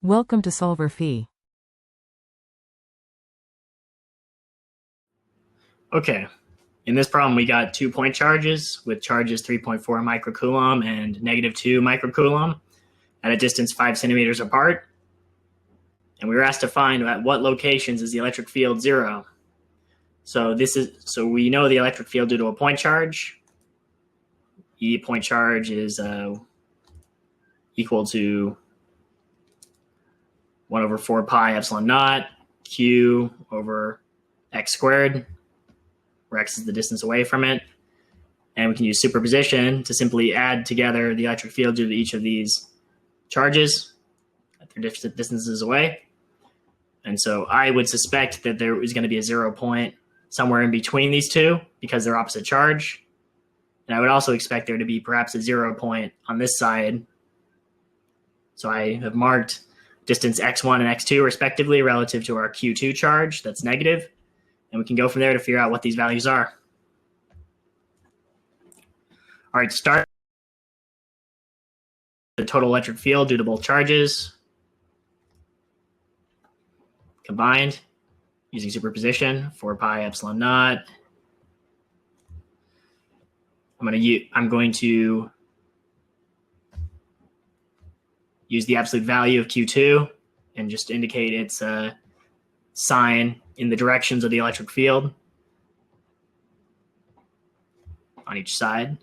Welcome to solverfy. Okay, in this problem, we got 2 point charges with charges 3.4 microcoulomb and -2 microcoulomb at a distance 5 centimeters apart. And we were asked to find at what locations is the electric field 0. So we know the electric field due to a point charge. E point charge is equal to 1 over 4 pi epsilon naught q over x squared, where x is the distance away from it. And we can use superposition to simply add together the electric field due to each of these charges at their distances away. And so I would suspect that there is going to be a 0 point somewhere in between these two because they're opposite charge. And I would also expect there to be perhaps a 0 point on this side. So I have marked distance x1 and x2 respectively relative to our q2 charge that's negative. And we can go from there to figure out what these values are. All right, start the total electric field due to both charges combined using superposition, 4 pi epsilon naught. I'm going to use the absolute value of Q2 and just indicate its sign in the directions of the electric field on each side.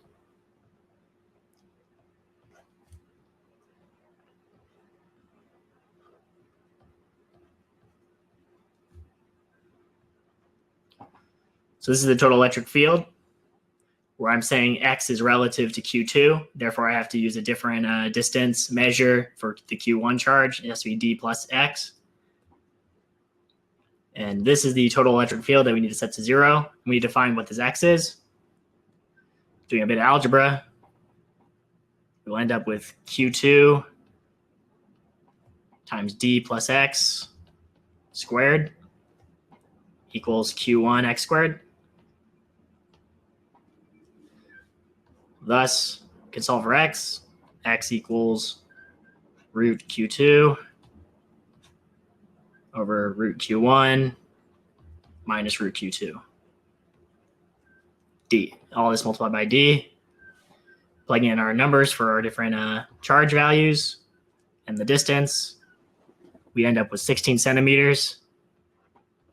So this is the total electric field, where I'm saying x is relative to Q2. Therefore, I have to use a different distance measure for the Q1 charge. It has to be d plus x. And this is the total electric field that we need to set to 0. We need to find what this x is. Doing a bit of algebra, we'll end up with Q2 times d plus x squared equals Q1 x squared. Thus, we can solve for x. X equals root Q2 over root Q1 minus root Q2. D. All this multiplied by d. Plugging in our numbers for our different charge values and the distance, we end up with 16 centimeters.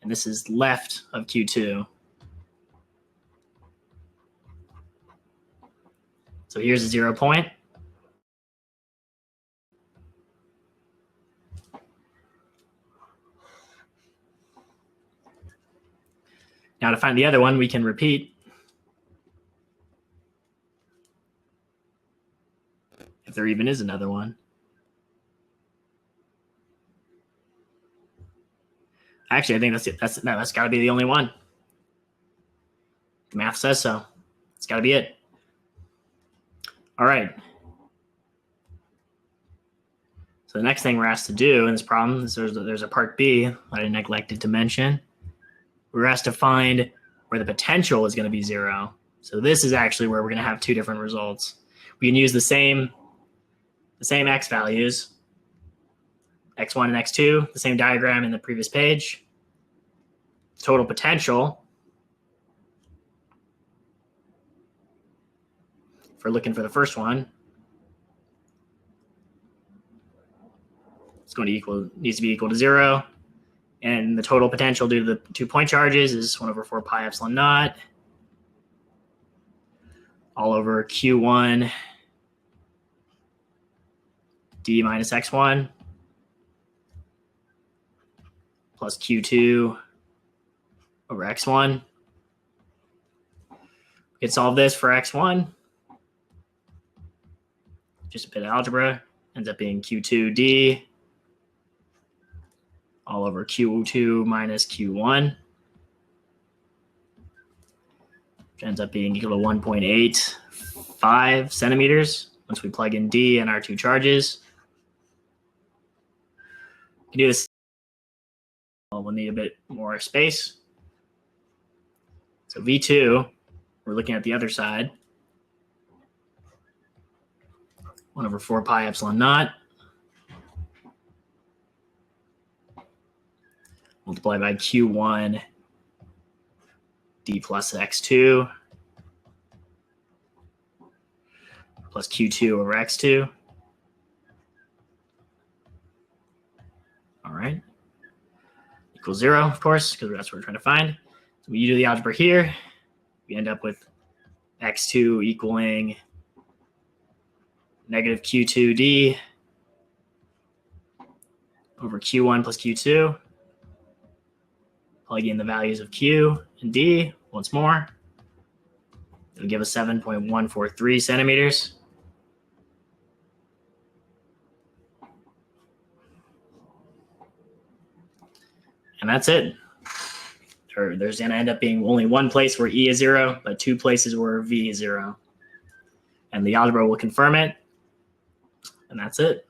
And this is left of Q2. So here's a 0 point. Now to find the other one, we can repeat. If there even is another one. Actually, I think that's it. That's got to be the only one. The math says so. It's got to be it. All right. So the next thing we're asked to do in this problem is there's a part B that I neglected to mention. We're asked to find where the potential is going to be 0. So this is actually where we're going to have two different results. We can use the same x values, x1 and x2, the same diagram in the previous page. Total potential, if we're looking for the first one, it's going to needs to be equal to 0. And the total potential due to the 2 point charges is 1 over 4 pi epsilon naught all over Q1 d minus x1 plus Q2 over x1. We can solve this for x1. Just a bit of algebra. Ends up being Q2d all over Q2 minus Q1. Which ends up being equal to 1.85 centimeters once we plug in d and our two charges. We can do this. We'll need a bit more space. So V2, we're looking at the other side. 1 over 4 pi epsilon naught multiplied by Q1 D plus X2 plus Q2 over X2. All right. Equals 0, of course, because that's what we're trying to find. So when you do the algebra here, we end up with X2 equaling negative Q2D over Q1 plus Q2. Plug in the values of Q and D once more. It'll give us 7.143 centimeters. And that's it. There's going to end up being only one place where E is 0, but two places where V is 0. And the algebra will confirm it. And that's it.